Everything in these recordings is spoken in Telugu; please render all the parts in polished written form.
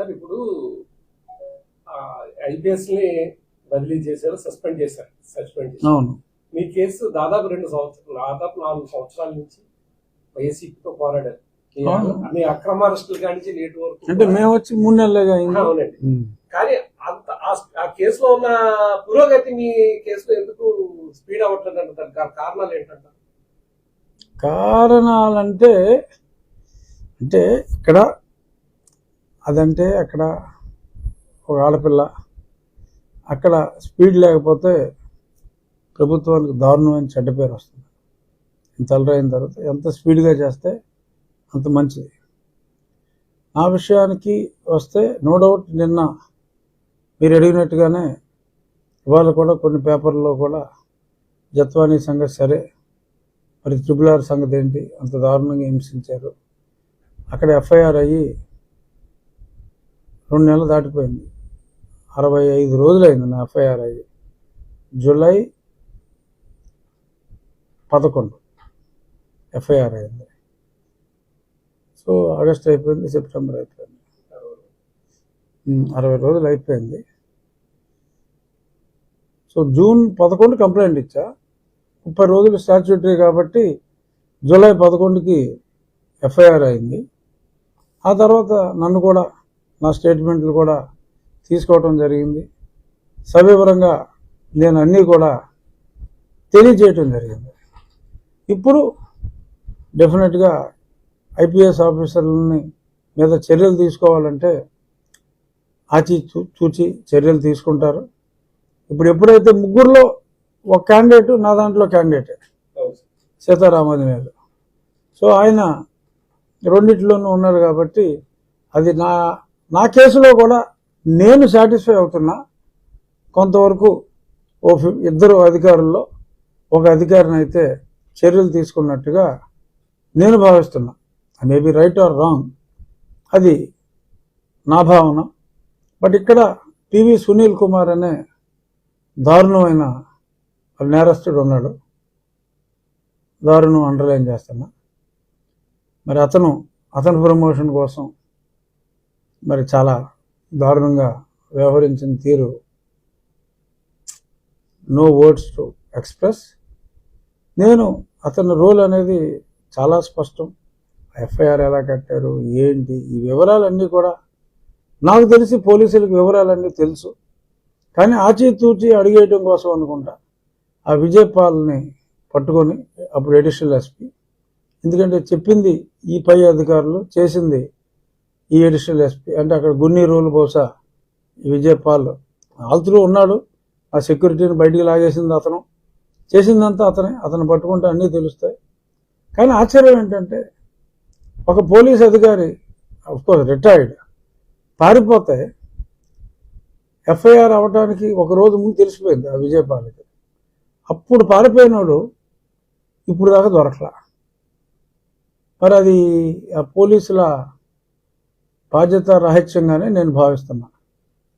సార్ ఇప్పుడు ఐపీఎస్ ని బదిలీ చేశారు, సస్పెండ్ చేశారు. అవును. మీ కేసు దాదాపు 4 సంవత్సరాల నుంచి వైసీపీతో పోరాడారు. మీ అక్రమ అరెస్టులు కానించి నేటి వరకు అంటే మేము వచ్చి 3 నెలలుగా అవునండి. కానీ అంత ఆ కేసులో ఉన్న పురోగతి మీ కేసులో ఎందుకు స్పీడ్ అవ్వట్లేదు అంటారు? కారణాలు ఏంటంటారు? కారణాలంటే అంటే ఇక్కడ అదంటే అక్కడ ఒక ఆడపిల్ల, అక్కడ స్పీడ్ లేకపోతే ప్రభుత్వానికి దారుణమైన చెడ్డ పేరు వస్తుంది. ఇంత అలరైన తర్వాత ఎంత స్పీడ్గా చేస్తే అంత మంచిది. ఆ విషయానికి వస్తే నో డౌట్ నిన్న మీరు అడిగినట్టుగానే ఇవాళ కూడా కొన్ని పేపర్లో కూడా జత్వానీ సంగతి సరే, మరి RRR సంగతి ఏంటి, అంత దారుణంగా హింసించారు. అక్కడ ఎఫ్ఐఆర్ అయ్యి 2 నెలలు దాటిపోయింది. 65 రోజులైంది నా ఎఫ్ఐఆర్ అయ్యి. జూలై 11 ఎఫ్ఐఆర్ అయింది. సో ఆగస్ట్ అయిపోయింది, సెప్టెంబర్ అయిపోయింది, 60 రోజులు అయిపోయింది. సో జూన్ 11 కంప్లైంట్ ఇచ్చా. 30 రోజులు స్టాట్యూటరీ కాబట్టి జూలై 11కి ఎఫ్ఐఆర్ అయింది. ఆ తర్వాత నన్ను కూడా నా స్టేట్మెంట్లు కూడా తీసుకోవటం జరిగింది. సవివరంగా నేను అన్నీ కూడా తెలియజేయటం జరిగింది. ఇప్పుడు డెఫినెట్గా ఐపీఎస్ ఆఫీసర్లని మీద చర్యలు తీసుకోవాలంటే చూచి చర్యలు తీసుకుంటారు. ఇప్పుడు ఎప్పుడైతే ముగ్గురులో ఒక క్యాండిడేట్, నా దాంట్లో క్యాండిడేటే సీతారామాంజనేయులు. సో ఆయన రెండిట్లోనూ ఉన్నారు కాబట్టి అది నా కేసులో కూడా నేను సాటిస్ఫై అవుతున్నా. కొంతవరకు ఇద్దరు అధికారుల్లో ఒక అధికారిని అయితే చర్యలు తీసుకున్నట్టుగా నేను భావిస్తున్నా. మేబీ రైట్ ఆర్ రాంగ్, అది నా భావన. బట్ ఇక్కడ పివి సునీల్ కుమార్ అనే దారుణమైన నేరస్తుడు ఉన్నాడు. దారుణం అండర్లైన్ చేస్తున్నా. మరి అతని ప్రమోషన్ కోసం మరి చాలా దారుణంగా వ్యవహరించిన తీరు నో వర్డ్స్ టు ఎక్స్ప్రెస్. నేను అతని రోల్ అనేది చాలా స్పష్టం. ఎఫ్ఐఆర్ ఎలా కట్టారు, ఏంటి, ఈ వివరాలన్నీ కూడా నాకు తెలిసి పోలీసులకు వివరాలన్నీ తెలుసు. కానీ ఆచితూచి అడిగేయటం కోసం అనుకుంటా ఆ విజయపాల్ని పట్టుకొని, అప్పుడు అడిషనల్ ఎస్పీ, ఎందుకంటే చెప్పింది ఈ పై అధికారులు, చేసింది ఈ అడిషనల్ ఎస్పీ. అంటే అక్కడ గున్ని రోల్ బహుశా విజయపాల్ ఆల్త్రూ ఉన్నాడు. ఆ సెక్యూరిటీని బయటికి లాగేసింది అతను, చేసిందంతా అతను పట్టుకుంటే అన్నీ తెలుస్తాయి. కానీ ఆశ్చర్యం ఏంటంటే ఒక పోలీస్ అధికారి, అఫ్కోర్స్ రిటైర్డ్, పారిపోతే ఎఫ్ఐఆర్ అవ్వడానికి ఒక రోజు ముందు తెలిసిపోయింది ఆ విజయపాల్కి. అప్పుడు పారిపోయినాడు ఇప్పుడు దాకా దొరకలా. మరి అది ఆ పోలీసుల బాధ్యత రహస్యంగానే నేను భావిస్తున్నా.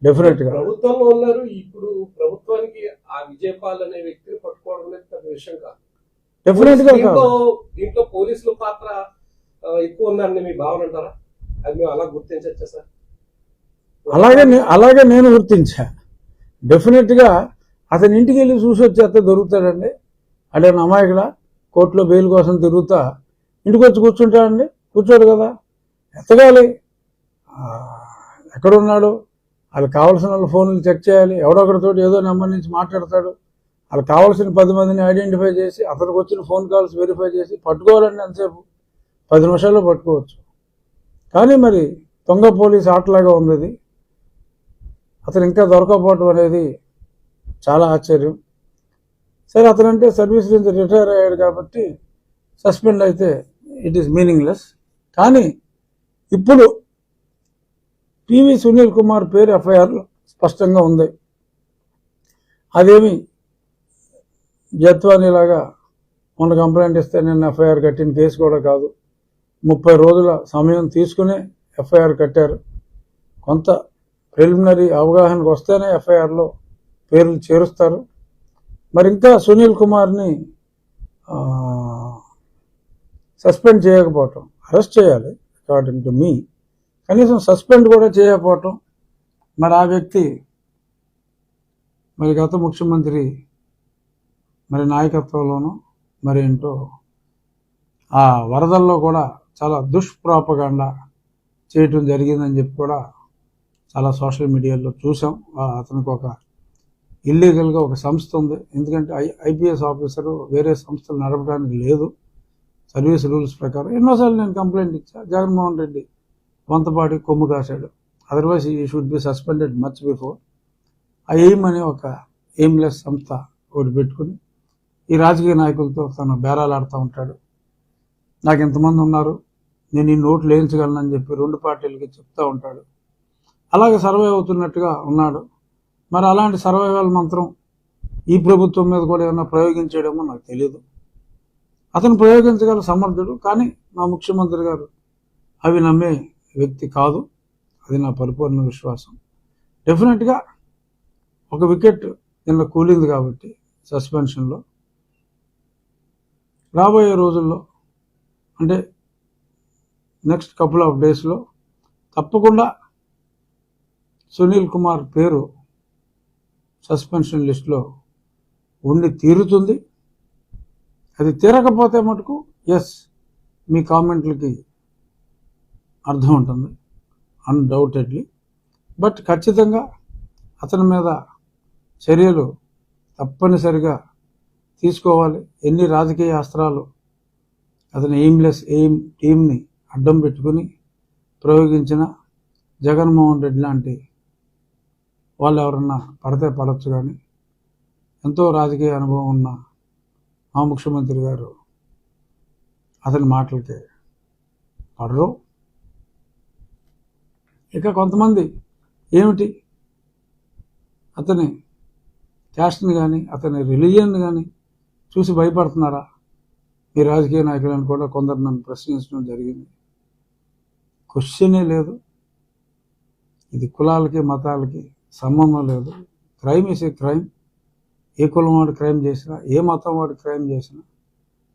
డెఫినెట్గా ప్రభుత్వంలో ఉన్నారు. ఇప్పుడు ప్రభుత్వానికి ఆ విజయపాల్ అనే వ్యక్తిని పట్టుకోవడం అనేది పెద్ద విషయం కాదు. డెఫినెట్గా దీంట్లో పోలీసుల పాత్ర ఎక్కువ ఉందని మీ భావన అంటారా? అది మేము అలా గుర్తించచ్చా సార్? అలాగే నేను గుర్తించా. డెఫినెట్గా అతని ఇంటికి వెళ్ళి చూసి వచ్చేస్తే దొరుకుతాడండి. అదే అమాయకుడా కోర్టులో బెయిల్ కోసం తిరుగుతా ఇంటికి వచ్చి కూర్చుంటాడండి? కూర్చోడు కదా, ఎత్తగాలి. ఎక్కడున్నాడు, వాళ్ళకి కావాల్సిన వాళ్ళ ఫోన్లు చెక్ చేయాలి. ఎవడొకరితో ఏదో నెంబర్ నుంచి మాట్లాడతాడు. వాళ్ళకి కావాల్సిన 10 మందిని ఐడెంటిఫై చేసి అతనికి వచ్చిన ఫోన్ కాల్స్ వెరిఫై చేసి పట్టుకోవాలండి. ఎంతసేపు 10 నిమిషాల్లో పట్టుకోవచ్చు. కానీ మరి దొంగ పోలీస్ ఆటలాగా ఉంది అది. అతను ఇంకా దొరకపోవటం అనేది చాలా ఆశ్చర్యం. సరే, అతనంటే సర్వీస్ నుంచి రిటైర్ అయ్యాడు కాబట్టి సస్పెండ్ అయితే ఇట్ ఈస్ మీనింగ్లెస్. కానీ ఇప్పుడు పివి సునీల్ కుమార్ పేరు ఎఫ్ఐఆర్లో స్పష్టంగా ఉంది. అదేమి జత్వానీలాగా మొన్న కంప్లైంట్ ఇస్తే నేను ఎఫ్ఐఆర్ కట్టిన కేసు కూడా కాదు. 30 రోజుల సమయం తీసుకునే ఎఫ్ఐఆర్ కట్టారు. కొంత ప్రిలిమినరీ అవగాహనకు వస్తేనే ఎఫ్ఐఆర్లో పేర్లు చేరుస్తారు. మరి ఇంకా సునీల్ కుమార్ని సస్పెండ్ చేయకపోవటం, అరెస్ట్ చేయాలి అకార్డింగ్ టు మీ. కనీసం సస్పెండ్ కూడా చేయకపోవటం, మరి ఆ వ్యక్తి మరి గత ముఖ్యమంత్రి మరి నాయకత్వంలోనూ మరి ఏంటో ఆ వరదల్లో కూడా చాలా దుష్ప్రాపగాండా చేయటం జరిగిందని చెప్పి కూడా చాలా సోషల్ మీడియాలో చూసాం. అతనికి ఒక ఇల్లీగల్గా ఒక సంస్థ ఉంది. ఎందుకంటే ఐపీఎస్ ఆఫీసరు వేరే సంస్థలు నడపడానికి లేదు సర్వీస్ రూల్స్ ప్రకారం. ఎన్నోసార్లు నేను కంప్లైంట్ ఇచ్చా. జగన్మోహన్ రెడ్డి వంతపాడి కొమ్ము కాశాడు. అదర్వైజ్ ఈ should be suspended much before. ఆ ఎయిమ్ అనే ఒక ఎయిమ్లెస్ సంస్థ ఒకటి పెట్టుకుని ఈ రాజకీయ నాయకులతో తను బేరాలు ఆడుతూ ఉంటాడు. నాకు ఎంతమంది ఉన్నారు, నేను ఈ నోట్లు వేయించగలనని చెప్పి రెండు పార్టీలకి చెప్తూ ఉంటాడు. అలాగే సర్వే అవుతున్నట్టుగా ఉన్నాడు. మరి అలాంటి సర్వైవల్ మంత్రం ఈ ప్రభుత్వం మీద కూడా ఏమన్నా ప్రయోగించేయడమో నాకు తెలియదు. అతను ప్రయోగించగల సమర్థుడు, కానీ మా ముఖ్యమంత్రి గారు అవి నమ్మే వ్యక్తి కాదు. అది నా పరిపూర్ణ విశ్వాసం. డెఫినెట్గా ఒక వికెట్ నిన్న కూలింది కాబట్టి సస్పెన్షన్లో రాబోయే రోజుల్లో అంటే నెక్స్ట్ కపుల్ ఆఫ్ డేస్లో తప్పకుండా సునీల్ కుమార్ పేరు సస్పెన్షన్ లిస్టులో ఉండి తీరుతుంది. అది తీరకపోతే మటుకు ఎస్ మీ కామెంట్లకి అర్థం ఉంటుంది అన్డౌటెడ్లీ. బట్ ఖచ్చితంగా అతని మీద చర్యలు తప్పనిసరిగా తీసుకోవాలి. ఎన్ని రాజకీయ అస్త్రాలు అతని ఎయిమ్లెస్ టీంని అడ్డం పెట్టుకుని ప్రయోగించిన జగన్మోహన్ రెడ్డి లాంటి వాళ్ళు ఎవరన్నా పడితే పడవచ్చు, కానీ ఎంతో రాజకీయ అనుభవం ఉన్న మా ముఖ్యమంత్రి గారు అతని మాటలకి పడరు. ఇక కొంతమంది ఏమిటి అతని క్యాస్ట్ని కానీ అతని రిలీజియన్ని కానీ చూసి భయపడుతున్నారా ఈ రాజకీయ నాయకులను కూడా కొందరు నన్ను ప్రశ్నించడం జరిగింది. క్వశ్చనే లేదు. ఇది కులాలకి మతాలకి సంబంధం లేదు. Crime is a crime. ఏ కులం వాడు క్రైమ్ చేసినా, ఏ మతం వాడు క్రైమ్ చేసినా,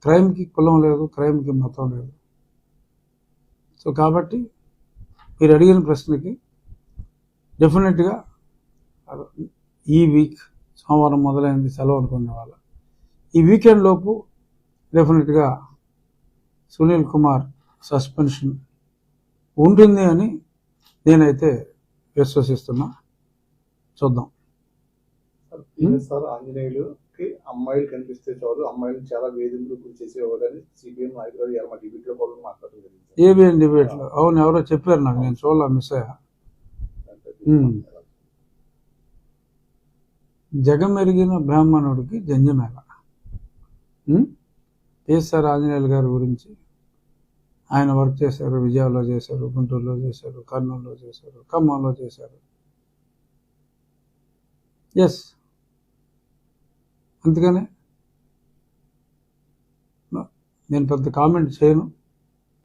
క్రైమ్కి కులం లేదు, క్రైమ్కి మతం లేదు. సో కాబట్టి మీరు అడిగిన ప్రశ్నకి డెఫినెట్గా ఈ వీక్ సోమవారం మొదలైంది సెలవు అనుకునే వాళ్ళ ఈ వీకెండ్ లోపు డెఫినెట్గా సునీల్ కుమార్ సస్పెన్షన్ ఉంటుంది అని నేనైతే విశ్వసిస్తున్నా. చూద్దాం. సార్ ఆంజనేయులుకి అమ్మాయిలు కనిపిస్తే చాలు అమ్మాయిలు చాలా వేధింపులు గురి చేసేవాడని సిపిఎం నాయకులు మా డిబేట్ లో కూడా మాట్లాడడం జరిగింది. ఏబిఎన్ డిబేట్ లో అవును, ఎవరో చెప్పారు నాకు, నేను చూడాల మిస్ అయ్యా. జగమెరిగిన బ్రాహ్మణుడికి జంజమేళ. కేసీఆర్ ఆంజనేయులు గారి గురించి ఆయన వర్క్ చేశారు. విజయవాడలో చేశారు, గుంటూరులో చేశారు, కర్నూలులో చేశారు, ఖమ్మంలో చేశారు. ఎస్, అందుకనే నేను పెద్ద కామెంట్ చేయను.